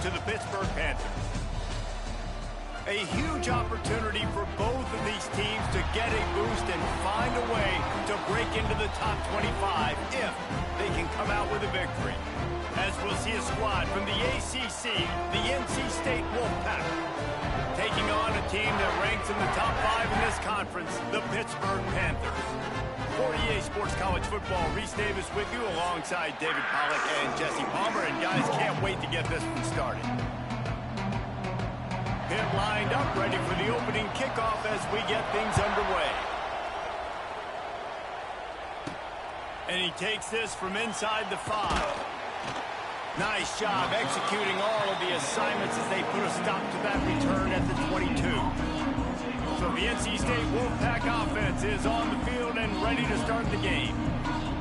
to the Pittsburgh Panthers. A huge opportunity for both of these teams to get a boost and find a way to break into the top 25 if they can come out with a victory. As we'll see a squad from the ACC, the NC State Wolfpack, taking on a team that ranks in the top 5 in this conference, the Pittsburgh Panthers. For EA Sports College Football, Reese Davis with you alongside David Pollack and Jesse Palmer. And guys, can't wait to get this one started. Pitt lined up, ready for the opening kickoff as we get things underway. And he takes this from inside the 5. Nice job executing all of the assignments as they put a stop to that return at the 22. So the NC State Wolfpack offense is on the field and ready to start the game.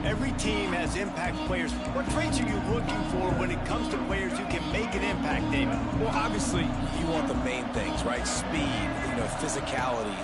Every team has impact players. What traits are you looking for when it comes to players who can make an impact, David? Well, obviously, you want the main things, right? Speed, physicality,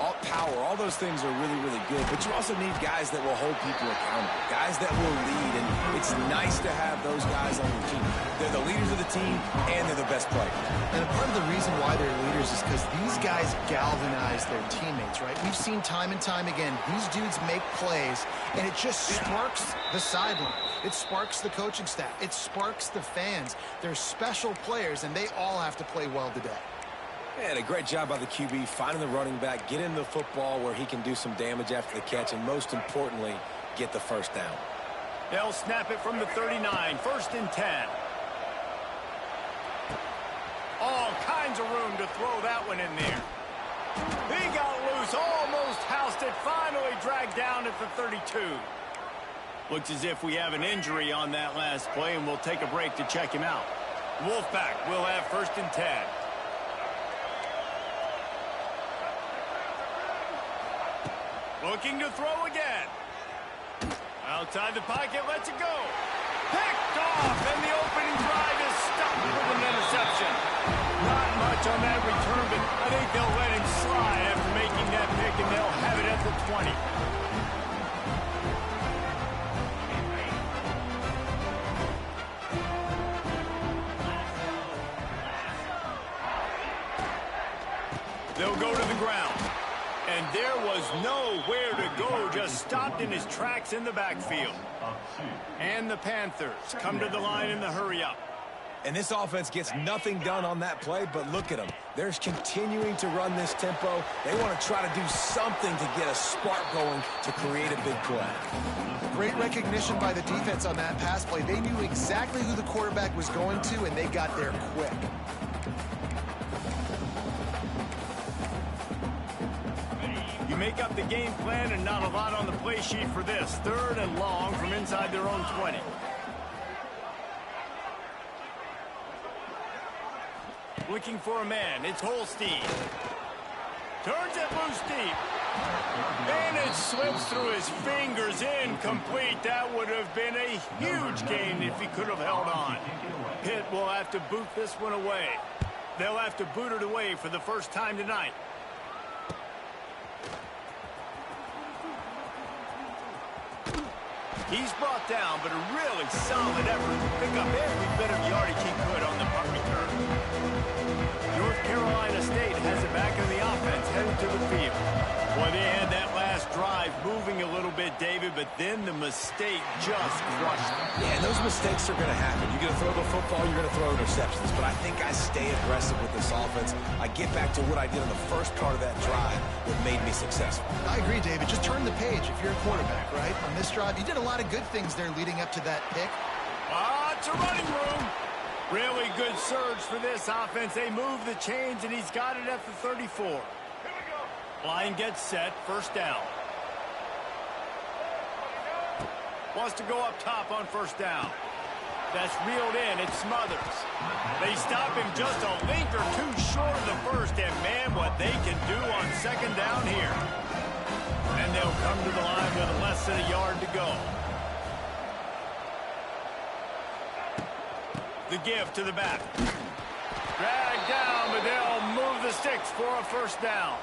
all power. All those things are really, really good. But you also need guys that will hold people accountable, guys that will lead. And it's nice to have those guys on your team. They're the leaders of the team, and they're the best players. And a part of the reason why they're leaders is because these guys galvanize their teammates, right? We've seen time and time again, these dudes make plays, and it just sparks the sideline. It sparks the coaching staff. It sparks the fans. They're special players, and they all have to play well today. And a great job by the QB, finding the running back, getting the football where he can do some damage after the catch, and most importantly, get the first down. They'll snap it from the 39, 1st and 10. All kinds of room to throw that one in there. He got loose, almost housed it, finally dragged down at the 32. Looks as if we have an injury on that last play, and we'll take a break to check him out. Wolfpack will have 1st and 10. Looking to throw again. Outside the pocket, lets it go. Picked off, and the opening drive is stopped with an interception. Not much on that return, but I think they'll let him slide after making that pick, and they'll have it at the 20. They'll go to the ground. And there was nowhere to go, just stopped in his tracks in the backfield. And the Panthers come to the line in the hurry-up. And this offense gets nothing done on that play, but look at them. They're continuing to run this tempo. They want to try to do something to get a spark going to create a big play. Great recognition by the defense on that pass play. They knew exactly who the quarterback was going to, and they got there quick. You make up the game plan and not a lot on the play sheet for this. 3rd and long from inside their own 20. Looking for a man. It's Holstein. Turns it loose deep. And it slips through his fingers. Incomplete. That would have been a huge gain if he could have held on. Pitt will have to boot this one away. They'll have to boot it away for the first time tonight. He's brought down, but a really solid effort to pick up every bit of yardage he could on the punt return. North Carolina State has it back in the offense, headed to the field. Boy, they had that last drive moving a little bit, David, but then the mistake just crushed them. Yeah, and those mistakes are going to happen. You're going to throw the football, you're going to throw interceptions. But I think I stay aggressive with this offense. I get back to what I did in the first part of that drive that made me successful. I agree, David. Just turn the page if you're a quarterback, right? On this drive, you did a lot of good things there leading up to that pick. Lots of running room. Really good surge for this offense. They move the chains, and he's got it at the 34. Line gets set, 1st down. Wants to go up top on 1st down. That's reeled in, it's Smothers. They stop him just a link or two short of the 1st, and man, what they can do on 2nd down here. And they'll come to the line with less than a yard to go. The give to the back. Dragged down, but they'll move the sticks for a 1st down.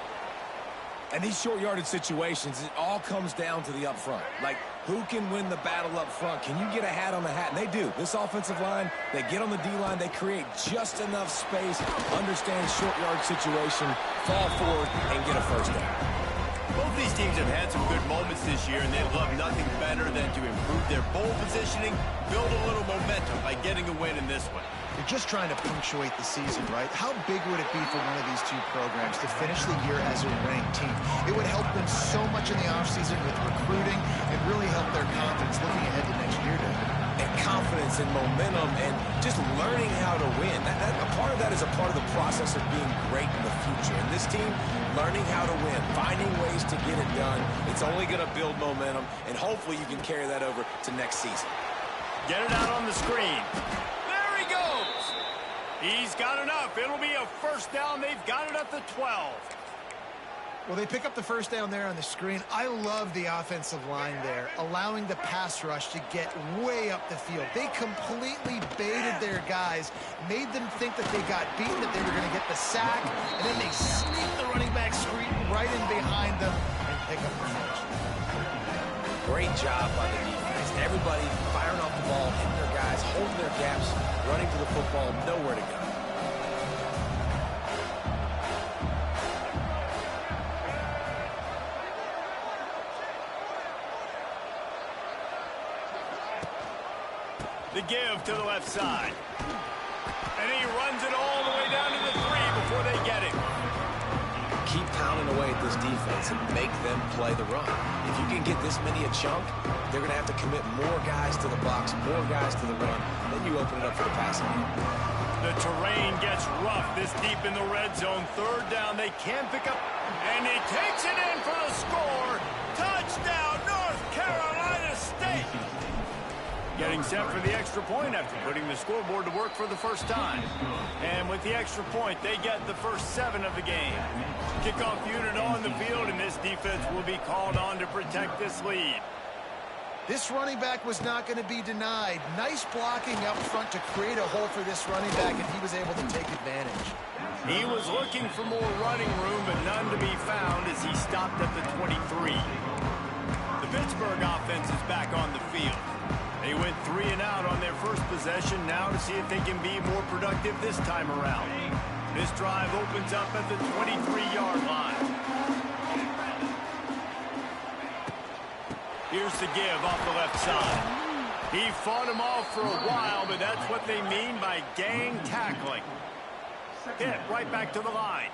And these short yardage situations, it all comes down to the up front. Like, who can win the battle up front? Can you get a hat on the hat? And they do. This offensive line, they get on the D-line, they create just enough space, understand short yard situation, fall forward, and get a first down. Both these teams have had some good moments this year, and they'd love nothing better than to improve their bowl positioning, build a little momentum by getting a win in this one. You're just trying to punctuate the season, right? How big would it be for one of these two programs to finish the year as a ranked team? It would help them so much in the offseason with recruiting and really help their confidence looking ahead to next year, David. And confidence and momentum and just learning how to win. A part of that is a part of the process of being great in the future. And this team, learning how to win, finding ways to get it done, it's only going to build momentum, and hopefully you can carry that over to next season. Get it out on the screen. There he goes. He's got enough. It'll be a first down. They've got it at the 12. Well, they pick up the first down there on the screen. I love the offensive line there, allowing the pass rush to get way up the field. They completely baited their guys, made them think that they got beaten, that they were going to get the sack, and then they sneak the running back screen right in behind them and pick up the first. Great job by the defense. Everybody firing off the ball, hitting their guys, holding their gaps, running to the football, nowhere to go. The give to the left side. And he runs it all the way down to the 3 before they get it. Keep pounding away at this defense and make them play the run. If you can get this many a chunk, they're going to have to commit more guys to the box, more guys to the run. Then you open it up for the passing game. The terrain gets rough this deep in the red zone. Third down, they can pick up. And he takes it in for the score. Touchdown, North Carolina State. Getting set for the extra point after putting the scoreboard to work for the first time. And with the extra point, they get the first 7 of the game. Kickoff unit on the field, and this defense will be called on to protect this lead. This running back was not going to be denied. Nice blocking up front to create a hole for this running back, and he was able to take advantage. He was looking for more running room, but none to be found as he stopped at the 23. The Pittsburgh offense is back on the field. They went 3 and out on their first possession, now to see if they can be more productive this time around. This drive opens up at the 23-yard line. Here's the give off the left side. He fought him off for a while, but that's what they mean by gang tackling. Hit right back to the line.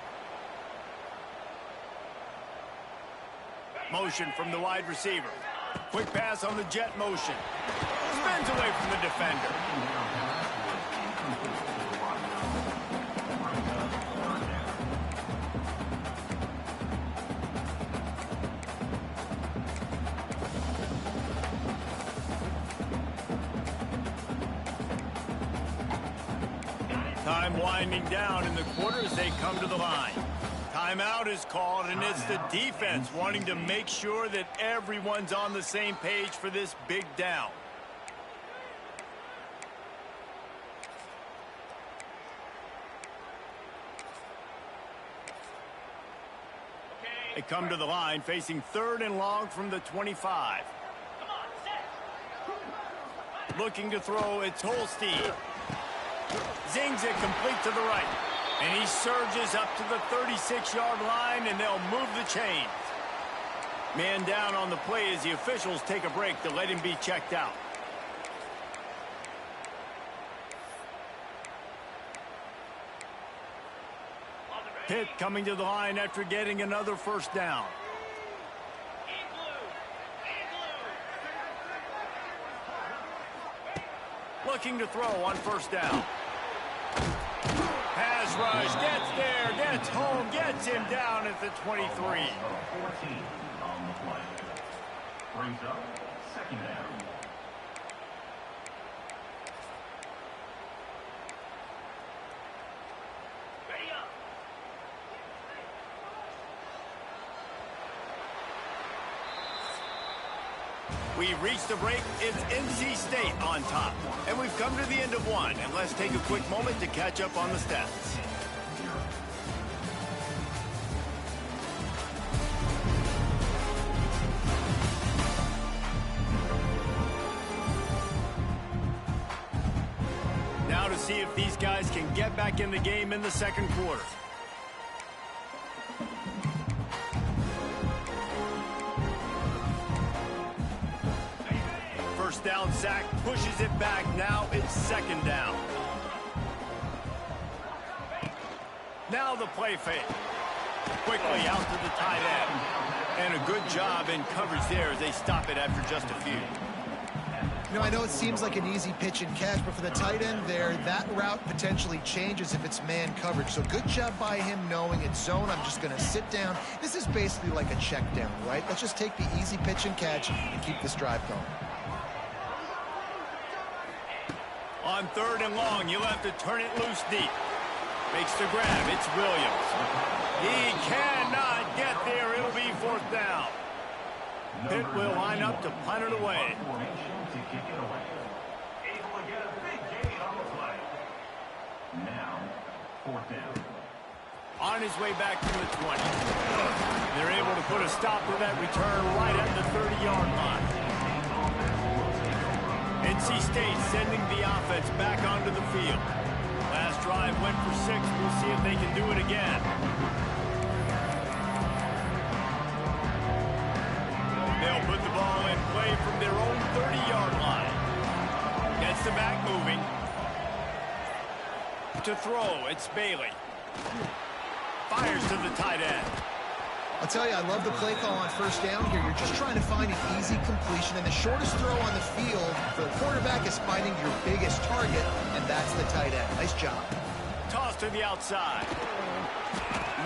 Motion from the wide receiver. Quick pass on the jet motion. Spins away from the defender. Time winding down in the quarter as they come to the line. Timeout is called, and it's the defense wanting to make sure that everyone's on the same page for this big down. They come to the line facing 3rd and long from the 25. Looking to throw, it's Holstein. Zings it complete to the right. And he surges up to the 36-yard line, and they'll move the chains. Man down on the play as the officials take a break to let him be checked out. Pitt coming to the line after getting another first down. Looking to throw on first down. Pass rush, gets there, gets home, gets him down at the 23. 14 on the play. Brings up 2nd down. We've reached the break. It's NC State on top. And we've come to the end of one. And let's take a quick moment to catch up on the stats. see if these guys can get back in the game in the second quarter. First down, sack, pushes it back. Now it's second down. Now the play fake. Quickly out to the tight end. And a good job in coverage there as they stop it after just a few. You know, I know it seems like an easy pitch and catch, but for the tight end there, that route potentially changes if it's man coverage. So good job by him knowing it's zone. I'm just going to sit down. This is basically like a check down, right? Let's just take the easy pitch and catch and keep this drive going. On third and long, you'll have to turn it loose deep. Makes the grab. It's Williams. He cannot get there. It'll be fourth down. Pitt will line up to punt it away. Now, fourth down. On his way back to the 20. They're able to put a stop to that return right at the 30-yard line. NC State sending the offense back onto the field. Last drive went for 6. We'll see if they can do it again. They'll put the ball in play from their own 30-yard line. Gets the back moving. To throw, it's Bailey. Fires to the tight end. I'll tell you, I love the play call on first down here. You're just trying to find an easy completion, and the shortest throw on the field for the quarterback is finding your biggest target, and that's the tight end. Nice job. Toss to the outside.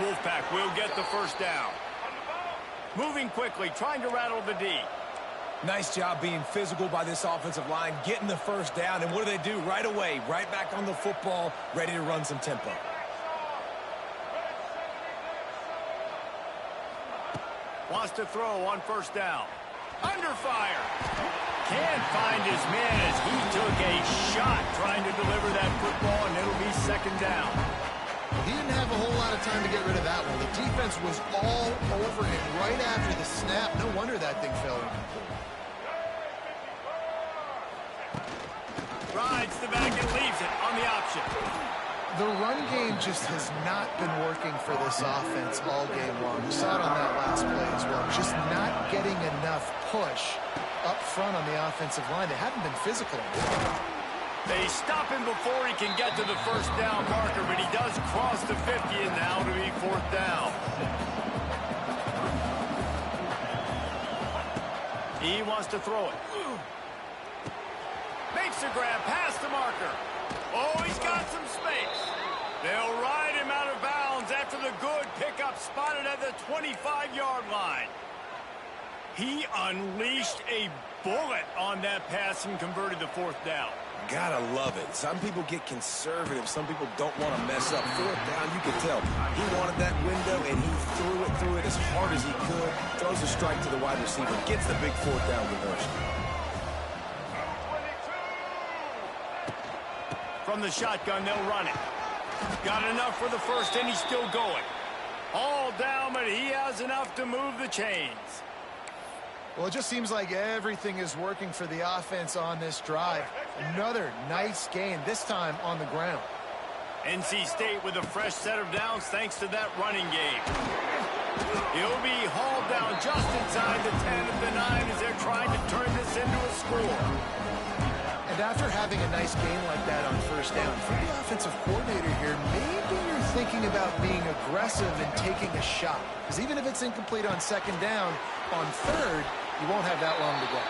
Wolfpack will get the first down. Moving quickly, trying to rattle the D. Nice job being physical by this offensive line, getting the first down, and what do? Right away, right back on the football, ready to run some tempo. Wants to throw on first down. Under fire. Can't find his man as he took a shot trying to deliver that football, and it'll be second down. He didn't have a whole lot of time to get rid of that one. The defense was all over him right after the snap. No wonder that thing fell incomplete. Rides the back and leaves it on the option. The run game just has not been working for this offense all game long. We saw it on that last play as well. Just not getting enough push up front on the offensive line. They haven't been physical. They stop him before he can get to the first down marker, but he does cross the 50 and now to be fourth down. He wants to throw it. Makes a grab past the marker. Oh, he's got some space. They'll ride him out of bounds after the good pickup spotted at the 25-yard line. He unleashed a bullet on that pass and converted the fourth down. Gotta love it. Some people get conservative. Some people don't want to mess up. Fourth down, you can tell. He wanted that window, and he threw it as hard as he could. Throws a strike to the wide receiver. Gets the big fourth down conversion. From the shotgun, they'll run it. Got enough for the first, and he's still going. All down, but he has enough to move the chains. Well, it just seems like everything is working for the offense on this drive. Another nice gain, this time on the ground. NC State with a fresh set of downs thanks to that running game. He'll be hauled down just inside the 10 of the 9 as they're trying to turn this into a score. And after having a nice game like that on first down, for the offensive coordinator here, maybe you're thinking about being aggressive and taking a shot. Because even if it's incomplete on second down, on third, you won't have that long to go.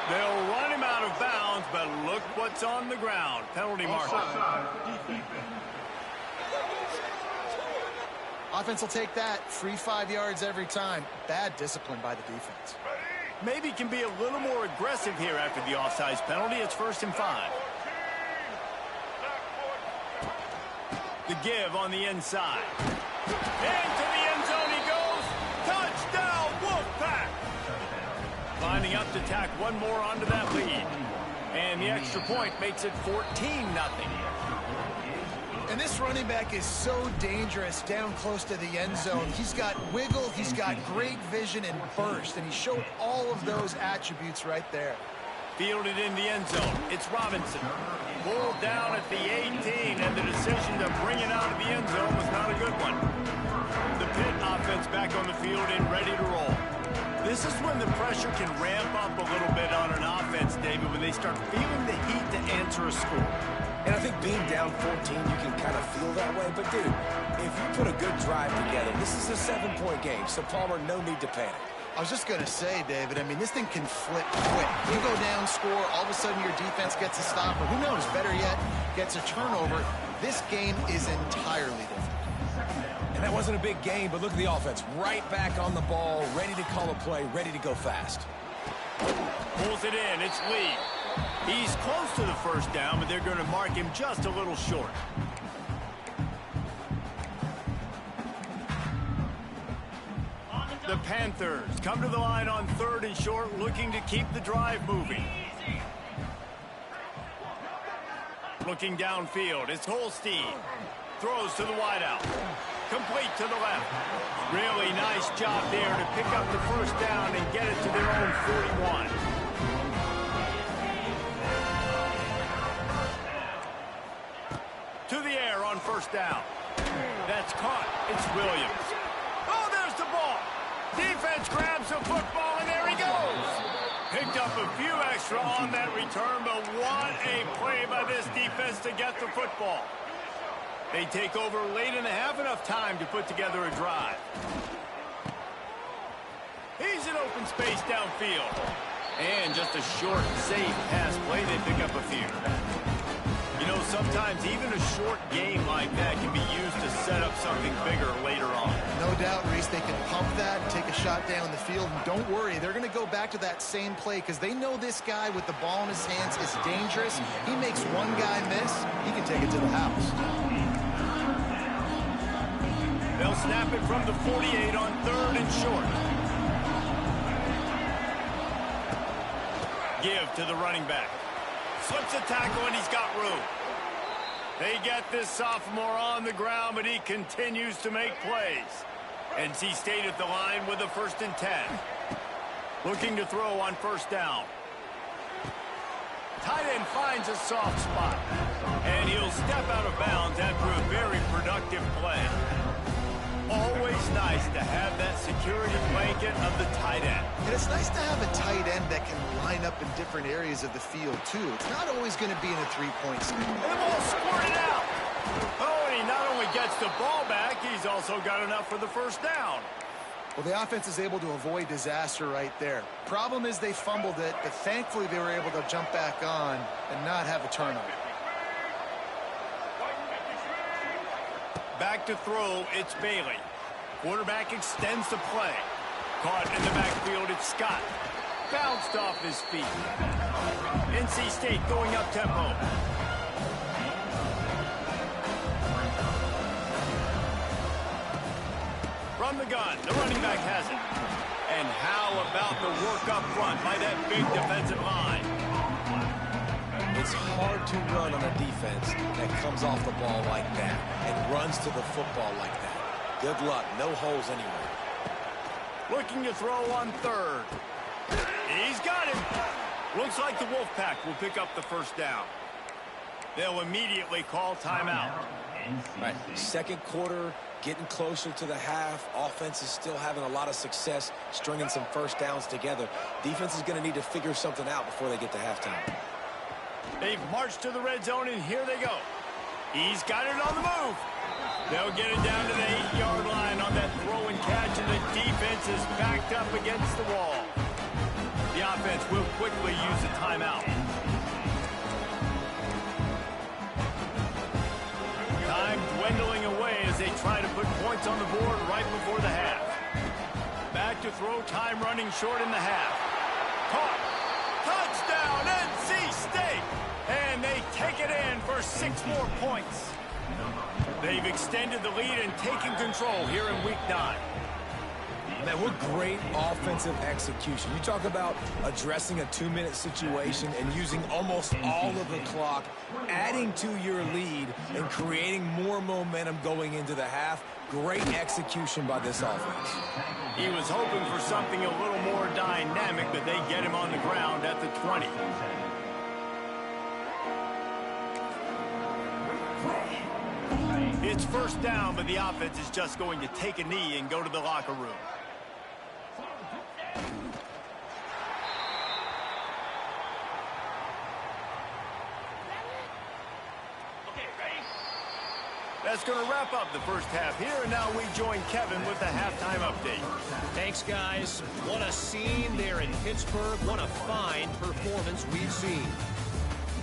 They'll run him out of bounds, but look what's on the ground. Penalty marker. Offense will take that. Free 5 yards every time. Bad discipline by the defense. Maybe can be a little more aggressive here after the offsides penalty. It's 1st and 5. The give on the inside. Into the end zone he goes. Touchdown, Wolfpack! Lining up to tack one more onto that lead. And the extra point makes it 14-0. And this running back is so dangerous down close to the end zone. He's got wiggle, he's got great vision and burst, and he showed all of those attributes right there. Fielded in the end zone. It's Robinson. Pulled down at the 18, and the decision to bring it out of the end zone was not a good one. The Pitt offense back on the field and ready to roll. This is when the pressure can ramp up a little bit on an offense, David, when they start feeling the heat to answer a score. And I think being down 14, you can kind of feel that way. But, dude, if you put a good drive together, this is a 7-point game, so Palmer, no need to panic. I was just going to say, David, I mean, this thing can flip quick. You go down, score, all of a sudden your defense gets a stop, or who knows, better yet, gets a turnover. This game is entirely different. And that wasn't a big game, but look at the offense. Right back on the ball, ready to call a play, ready to go fast. Pulls it in. It's Lee. He's close to the first down, but they're going to mark him just a little short. The Panthers come to the line on 3rd and short, looking to keep the drive moving. Looking downfield, it's Holstein. Throws to the wideout. Complete to the left. Really nice job there to pick up the first down and get it to their own 41. To the air on first down. That's caught. It's Williams. Oh, there's the ball. Defense grabs the football, and there he goes. Picked up a few extra on that return, but what a play by this defense to get the football. They take over late in the half, enough time to put together a drive. He's in open space downfield. And just a short, safe pass play. They pick up a few. You know, sometimes even a short game like that can be used to set up something bigger later on. No doubt, Reese, they can pump that, take a shot down the field, and don't worry, they're going to go back to that same play because they know this guy with the ball in his hands is dangerous. He makes one guy miss, he can take it to the house. They'll snap it from the 48 on 3rd and short. Give to the running back. Slips a tackle, and he's got room. They get this sophomore on the ground, but he continues to make plays. NC State at the line with a 1st and 10. Looking to throw on first down. Tight end finds a soft spot. And he'll step out of bounds after a very productive play. Always nice to have that security blanket of the tight end. And it's nice to have a tight end that can line up in different areas of the field, too. It's not always going to be in a three-point scheme. And the ball squirted out. Oh, and he not only gets the ball back, he's also got enough for the first down. Well, the offense is able to avoid disaster right there. Problem is they fumbled it, but thankfully they were able to jump back on and not have a turnover. Back to throw, it's Bailey. Quarterback extends the play. Caught in the backfield, it's Scott. Bounced off his feet. NC State going up tempo. From the gun, the running back has it. And how about the work up front by that big defensive line? It's hard to run on a defense that comes off the ball like that and runs to the football like that. Good luck. No holes anywhere. Looking to throw on 3rd. He's got him. Looks like the Wolfpack will pick up the first down. They'll immediately call timeout. Right. Second quarter, getting closer to the half. Offense is still having a lot of success stringing some first downs together. Defense is going to need to figure something out before they get to halftime. They've marched to the red zone, and here they go. He's got it on the move. They'll get it down to the 8-yard line on that throw and catch, and the defense is backed up against the wall. The offense will quickly use a timeout. Time dwindling away as they try to put points on the board right before the half. Back to throw, time running short in the half. Caught. Touchdown, NC State! And they take it in for 6 more points. They've extended the lead and taken control here in Week 9. Man, what great offensive execution. You talk about addressing a 2-minute situation and using almost all of the clock, adding to your lead, and creating more momentum going into the half. Great execution by this offense. He was hoping for something a little more dynamic, but they get him on the ground at the 20. It's first down, but the offense is just going to take a knee and go to the locker room. That's going to wrap up the first half here, and now we join Kevin with the halftime update. Thanks, guys. What a scene there in Pittsburgh. What a fine performance we've seen.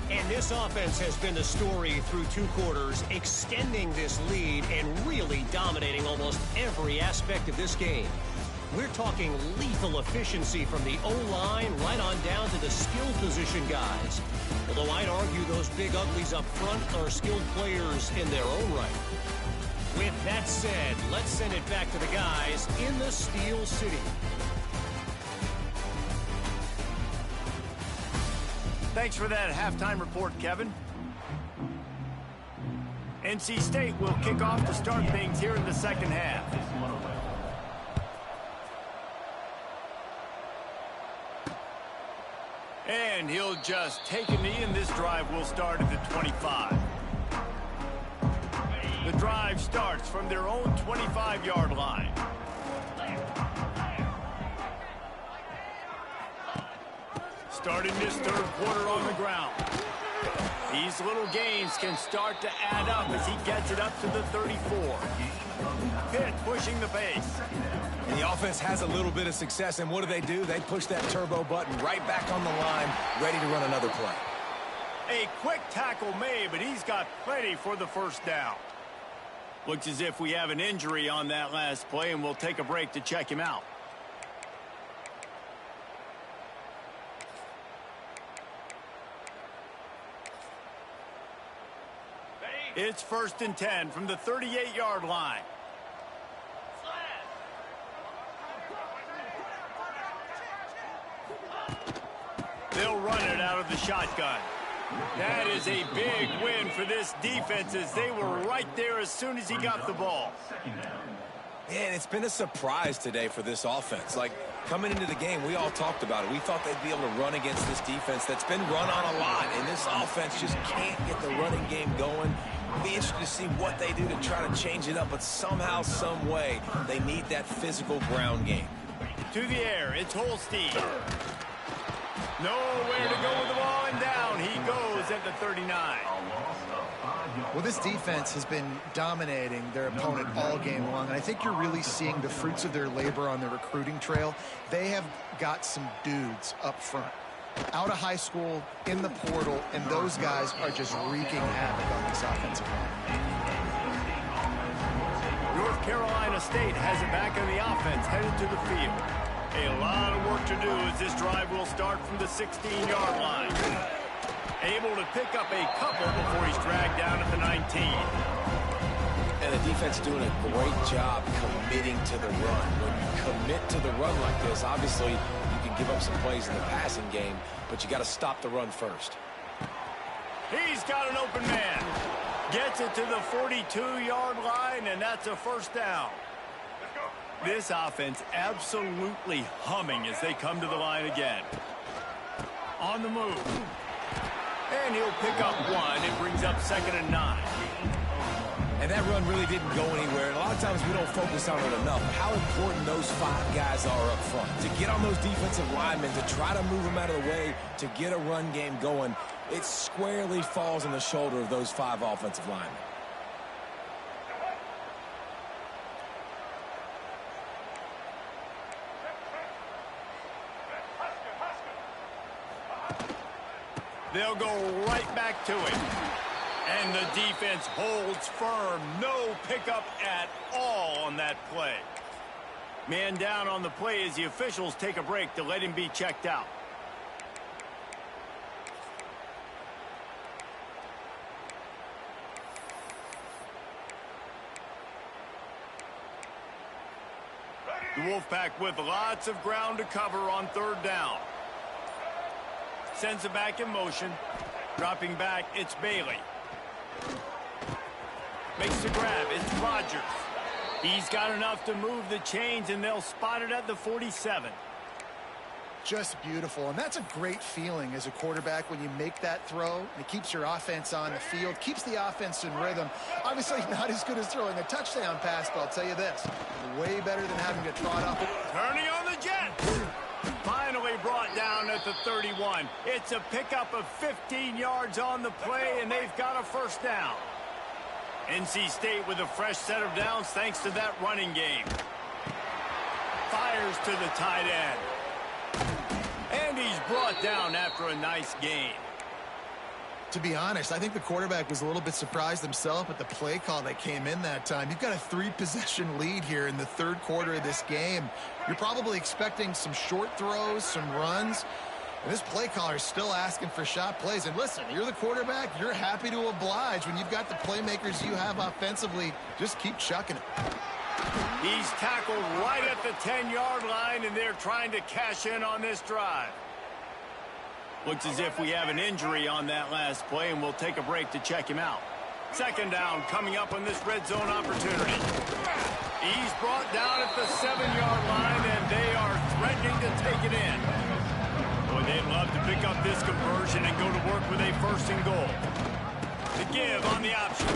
And this offense has been the story through 2 quarters, extending this lead and really dominating almost every aspect of this game. We're talking lethal efficiency from the O-line right on down to the skill position guys. Although I'd argue those big uglies up front are skilled players in their own right. With that said, let's send it back to the guys in the Steel City. Thanks for that halftime report, Kevin. NC State will kick off to start things here in the second half. And he'll just take a knee, and this drive will start at the 25. The drive starts from their own 25-yard line. Starting this third quarter on the ground. These little gains can start to add up as he gets it up to the 34. Pitt pushing the pace. And the offense has a little bit of success, and what do? They push that turbo button right back on the line, ready to run another play. A quick tackle made, but he's got plenty for the first down. Looks as if we have an injury on that last play, and we'll take a break to check him out. It's 1st and 10 from the 38-yard line. They'll run it out of the shotgun. That is a big win for this defense as they were right there as soon as he got the ball. Man, it's been a surprise today for this offense. Like, coming into the game, we all talked about it. We thought they'd be able to run against this defense that's been run on a lot, and this offense just can't get the running game going. It'll be interesting to see what they do to try to change it up, but somehow, some way, they need that physical ground game. To the air, it's Holstein. Nowhere to go with the ball, and down he goes at the 39. Well, this defense has been dominating their opponent all game long, and I think you're really seeing the fruits of their labor on the recruiting trail. They have got some dudes up front, out of high school, in the portal, and those guys are just wreaking havoc on this offensive line. North Carolina State has it back on the offense, headed to the field. A lot of work to do as this drive will start from the 16-yard line. Able to pick up a couple before he's dragged down at the 19. And the defense doing a great job committing to the run. When you commit to the run like this, obviously you can give up some plays in the passing game, but you got to stop the run first. He's got an open man. Gets it to the 42-yard line, and that's a first down. This offense absolutely humming as they come to the line again. On the move. And he'll pick up one. It brings up 2nd and 9. And that run really didn't go anywhere. And a lot of times we don't focus on it enough. How important those 5 guys are up front. To get on those defensive linemen, to try to move them out of the way, to get a run game going, it squarely falls on the shoulder of those 5 offensive linemen. They'll go right back to it. And the defense holds firm. No pickup at all on that play. Man down on the play as the officials take a break to let him be checked out. The Wolfpack with lots of ground to cover on third down. Sends it back in motion. Dropping back, it's Bailey. Makes the grab, it's Rodgers. He's got enough to move the chains, and they'll spot it at the 47. Just beautiful, and that's a great feeling as a quarterback when you make that throw. It keeps your offense on the field, keeps the offense in rhythm. Obviously not as good as throwing a touchdown pass, but I'll tell you this, way better than having to trot up. Turning on the jet. Finally brought down at the 31. It's a pickup of 15 yards on the play, and they've got a first down. NC State with a fresh set of downs thanks to that running game. Fires to the tight end. And he's brought down after a nice gain. To be honest, I think the quarterback was a little bit surprised himself at the play call that came in that time. You've got a 3-possession lead here in the third quarter of this game. You're probably expecting some short throws, some runs. And this play caller is still asking for shot plays. And listen, you're the quarterback. You're happy to oblige. When you've got the playmakers you have offensively, just keep chucking it. He's tackled right at the 10-yard line, and they're trying to cash in on this drive. Looks as if we have an injury on that last play, and we'll take a break to check him out. Second down coming up on this red zone opportunity. He's brought down at the 7-yard line, and they are threatening to take it in. Boy, they'd love to pick up this conversion and go to work with a first and goal. The give on the option.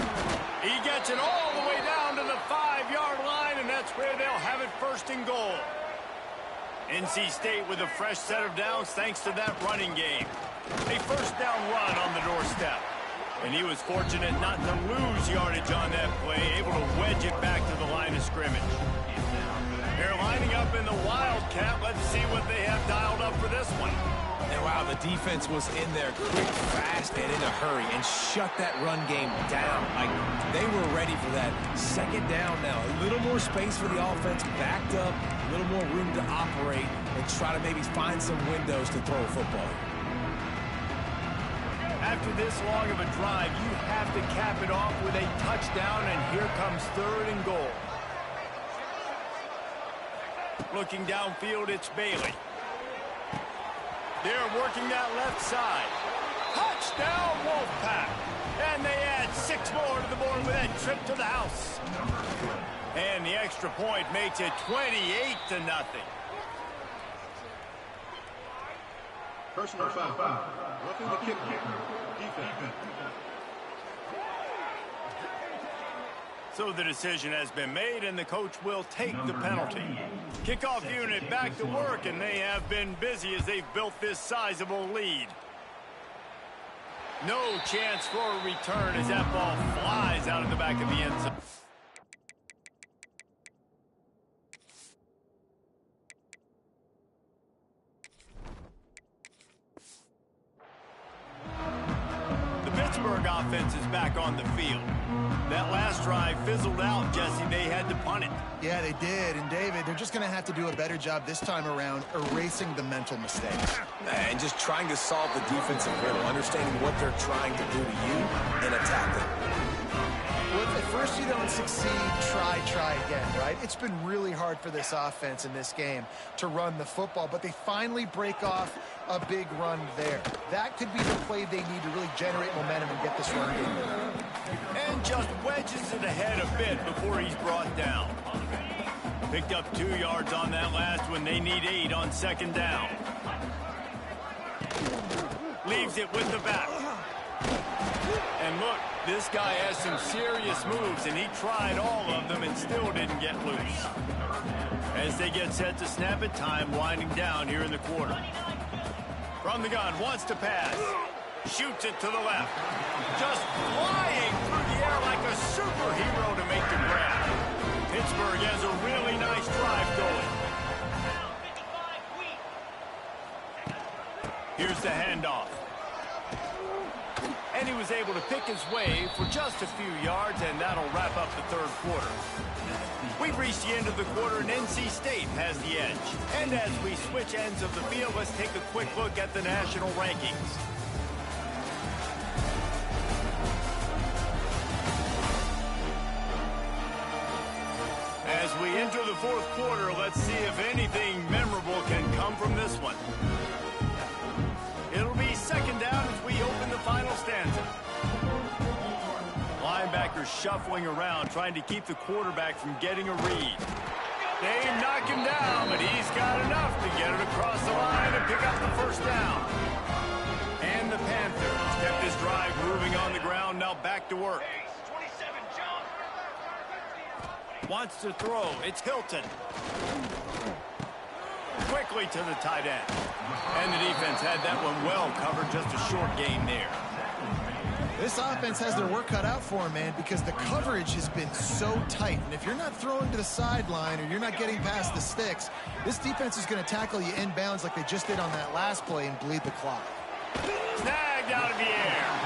He gets it all the way down to the 5-yard line, and that's where they'll have it first and goal. NC State with a fresh set of downs thanks to that running game. A first down run on the doorstep. And he was fortunate not to lose yardage on that play, able to wedge it back to the line of scrimmage. They're lining up in the Wildcat. Let's see what they have dialed up for this one. And wow, the defense was in there quick, fast, and in a hurry and shut that run game down. Like, they were ready for that second down now. A little more space for the offense, backed up, a little more room to operate and try to maybe find some windows to throw a football. After this long of a drive, you have to cap it off with a touchdown, and here comes third and goal. Looking downfield, it's Bailey. They're working that left side. Touchdown, Wolfpack. And they add 6 more to the board with that trip to the house. And the extra point makes it 28-0. Personal foul. Roughing the kicker. Defense. So the decision has been made, and the coach will take the penalty. Kickoff unit back to work, and they have been busy as they've built this sizable lead. No chance for a return as that ball flies out of the back of the end zone. The Pittsburgh offense is back on the field. That last drive fizzled out, Jesse. They had to punt it. Yeah, they did. And, David, they're just going to have to do a better job this time around erasing the mental mistakes. And just trying to solve the defensive riddle, understanding what they're trying to do to you and attack them. Well, if at first you don't succeed, try again, right? It's been really hard for this offense in this game to run the football, but they finally break off a big run there. That could be the play they need to really generate momentum and get this run game. And just wedges it ahead a bit before he's brought down. Picked up 2 yards on that last one. They need 8 on second down. Leaves it with the back. And look, this guy has some serious moves, and he tried all of them and still didn't get loose. As they get set to snap it, time winding down here in the quarter. From the gun, wants to pass. Shoots it to the left. Just flying through the air like a superhero to make the grab. Pittsburgh has a really nice drive going. Here's the handoff. And he was able to pick his way for just a few yards, and that'll wrap up the third quarter. We've reached the end of the quarter, and NC State has the edge. And as we switch ends of the field, let's take a quick look at the national rankings. As As we enter the fourth quarter, let's see if anything memorable can come from this one. It'll be second down as we open the final stanza. Linebackers shuffling around, trying to keep the quarterback from getting a read. They knock him down, but he's got enough to get it across the line and pick up the first down. And the Panthers kept his drive moving on the ground, now back to work. Wants to throw. It's Hilton. Quickly to the tight end. And the defense had that one well covered, just a short gain there. This offense has their work cut out for them, man, because the coverage has been so tight. And if you're not throwing to the sideline or you're not getting past the sticks, this defense is going to tackle you inbounds like they just did on that last play and bleed the clock. Snagged out of the air.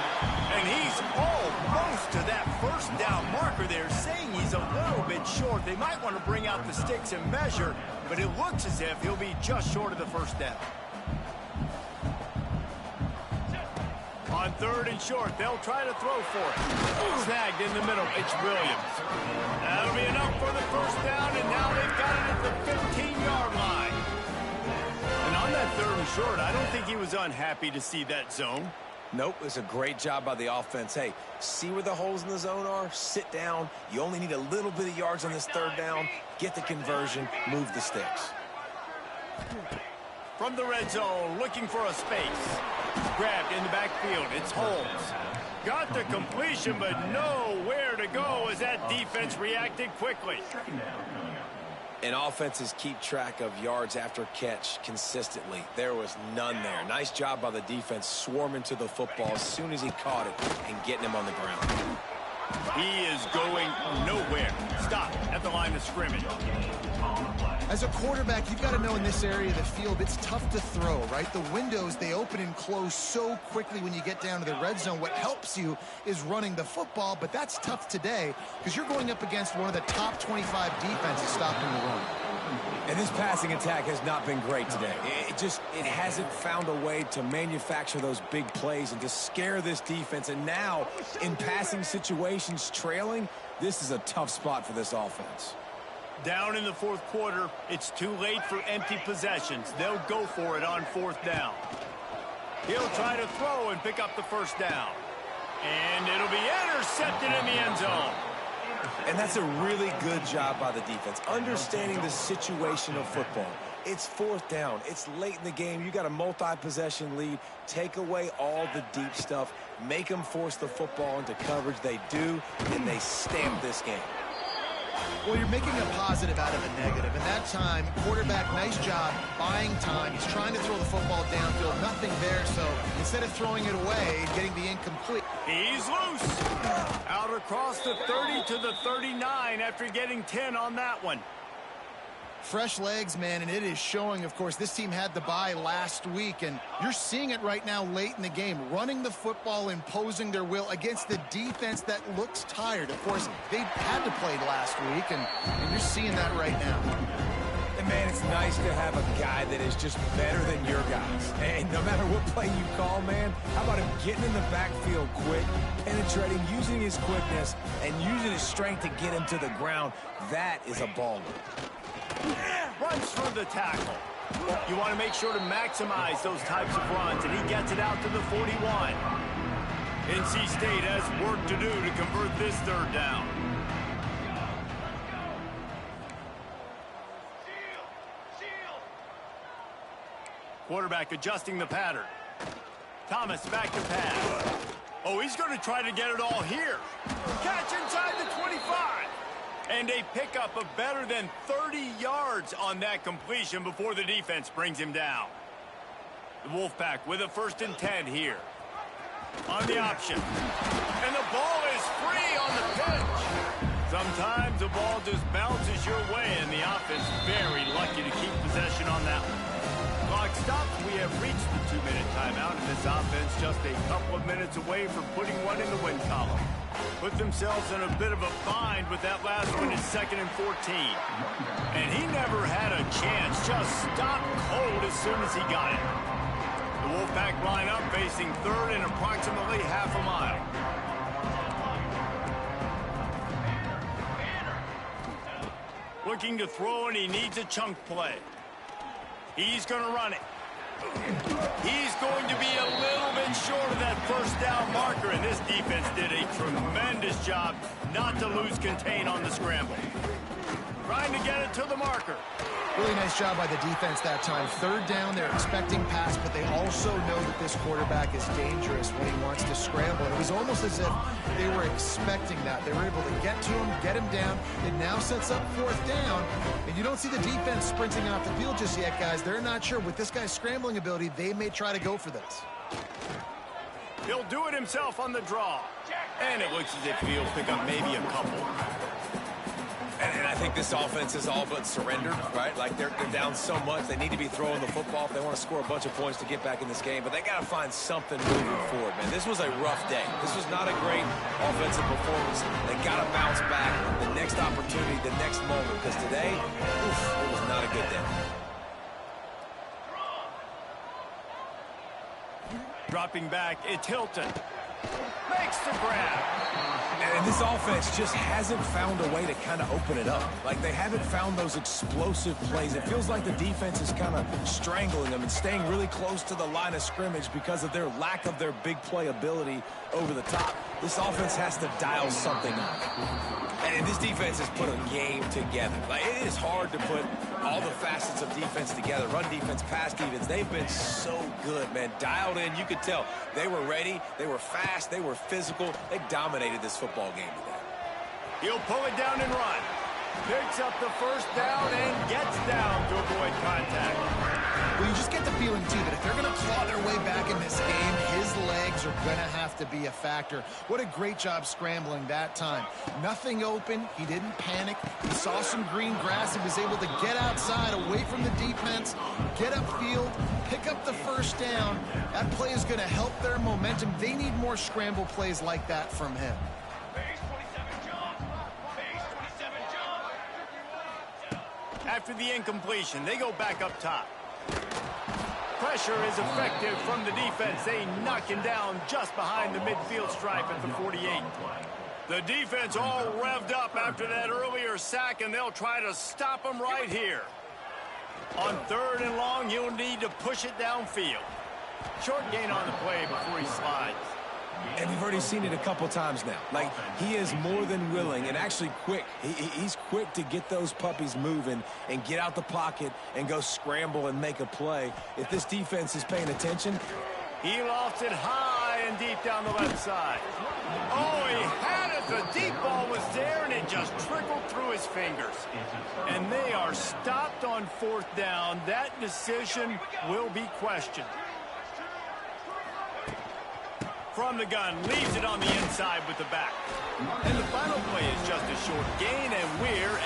And he's almost to that first down marker there, saying he's a little bit short. They might want to bring out the sticks and measure, but it looks as if he'll be just short of the first down. On third and short, they'll try to throw for it. Snagged in the middle, it's Williams. That'll be enough for the first down, and now they've got it at the 15-yard line. And on that third and short, I don't think he was unhappy to see that zone. Nope, it's a great job by the offense. Hey, see where the holes in the zone are? Sit down. You only need a little bit of yards on this third down. Get the conversion, move the sticks. From the red zone, looking for a space. Grabbed in the backfield, it's Holmes. Got the completion, but nowhere to go as that defense reacted quickly. And offenses keep track of yards after catch consistently. There was none there. Nice job by the defense swarming to the football as soon as he caught it and getting him on the ground. He is going nowhere. Stop at the line of scrimmage. As a quarterback, you've got to know in this area of the field, it's tough to throw, right? The windows, they open and close so quickly when you get down to the red zone. What helps you is running the football, but that's tough today because you're going up against one of the top 25 defenses stopping the run. And this passing attack has not been great today. It hasn't found a way to manufacture those big plays and to scare this defense. And now, in passing situations, trailing, this is a tough spot for this offense. Down in the fourth quarter, it's too late for empty possessions. They'll go for it on fourth down. He'll try to throw and pick up the first down. And it'll be intercepted in the end zone. And that's a really good job by the defense, understanding the situation of football. It's fourth down. It's late in the game. You got a multi-possession lead. Take away all the deep stuff. Make them force the football into coverage. They do, and they stamp this game. Well, you're making a positive out of a negative. And that time, quarterback, nice job buying time. He's trying to throw the football downfield. Nothing there, so instead of throwing it away, getting the incomplete. He's loose. Out across the 30 to the 39 after getting 10 on that one. Fresh legs, man, and it is showing, of course, this team had the bye last week, and you're seeing it right now late in the game, running the football, imposing their will against the defense that looks tired. Of course, they had to play last week, and you're seeing that right now. And, man, it's nice to have a guy that is just better than your guys. And no matter what play you call, man, how about him getting in the backfield quick, penetrating, using his quickness, and using his strength to get him to the ground. That is a baller. Runs through the tackle. You want to make sure to maximize those types of runs, and he gets it out to the 41. NC State has work to do to convert this third down. Quarterback adjusting the pattern. Thomas back to pass. Oh, he's going to try to get it all here. Catch inside the 25. And a pickup of better than 30 yards on that completion before the defense brings him down. The Wolfpack with a 1st and 10 here. On the option. And the ball is free on the pitch. Sometimes the ball just bounces your way, and the offense very lucky to keep possession on that one. Clock stops. We have reached the 2-minute timeout, and this offense just a couple of minutes away from putting one in the win column. Put themselves in a bit of a bind with that last one at 2nd and 14. And he never had a chance. Just stopped cold as soon as he got it. The Wolfpack line up facing 3rd and approximately half a mile. Looking to throw, and he needs a chunk play. He's going to run it. He's going to be a little bit short of that first down marker, and this defense did a tremendous job not to lose contain on the scramble. Trying to get it to the marker. Really nice job by the defense that time. Third down, they're expecting pass, but they also know that this quarterback is dangerous when he wants to scramble. It was almost as if they were expecting that. They were able to get to him, get him down. It now sets up fourth down, and you don't see the defense sprinting off the field just yet, guys. They're not sure. With this guy's scrambling ability, they may try to go for this. He'll do it himself on the draw. And it looks as if he'll pick up maybe a couple. And I think this offense is all but surrendered, right? Like they're down so much, they need to be throwing the football if they want to score a bunch of points to get back in this game. But they got to find something moving forward, man. This was a rough day. This was not a great offensive performance. They got to bounce back the next opportunity, the next moment. Because today, it was not a good day. Dropping back, it's Hilton. Makes the grab. And this offense just hasn't found a way to kind of open it up. Like, they haven't found those explosive plays. It feels like the defense is kind of strangling them and staying really close to the line of scrimmage because of their lack of their big play ability over the top. This offense has to dial something up. And this defense has put a game together. Like, it is hard to put all the facets of defense together. Run defense, pass defense. They've been so good, man. Dialed in. You could tell they were ready. They were fast. They were physical. They dominated this football game today. He'll pull it down and run. Picks up the first down and gets down to avoid contact. Well, you just get the feeling, too, that if they're going to claw their way back in this game, his legs are going to have to be a factor. What a great job scrambling that time. Nothing open. He didn't panic. He saw some green grass and was able to get outside, away from the defense, get upfield, pick up the first down. That play is going to help their momentum. They need more scramble plays like that from him. After the incompletion, they go back up top. Pressure is effective from the defense. They knock him down just behind the midfield stripe at the 48. The defense all revved up after that earlier sack, and they'll try to stop him right here. On third and long, you'll need to push it downfield. Short gain on the play before he slides. And we've already seen it a couple times now. Like, he is more than willing and actually quick. He's quick to get those puppies moving and get out the pocket and go scramble and make a play. If this defense is paying attention. He lofts it high and deep down the left side. Oh, he had it. The deep ball was there, and it just trickled through his fingers. And they are stopped on fourth down. That decision will be questioned. From the gun, leaves it on the inside with the back. And the final play is just a short gain, and we're at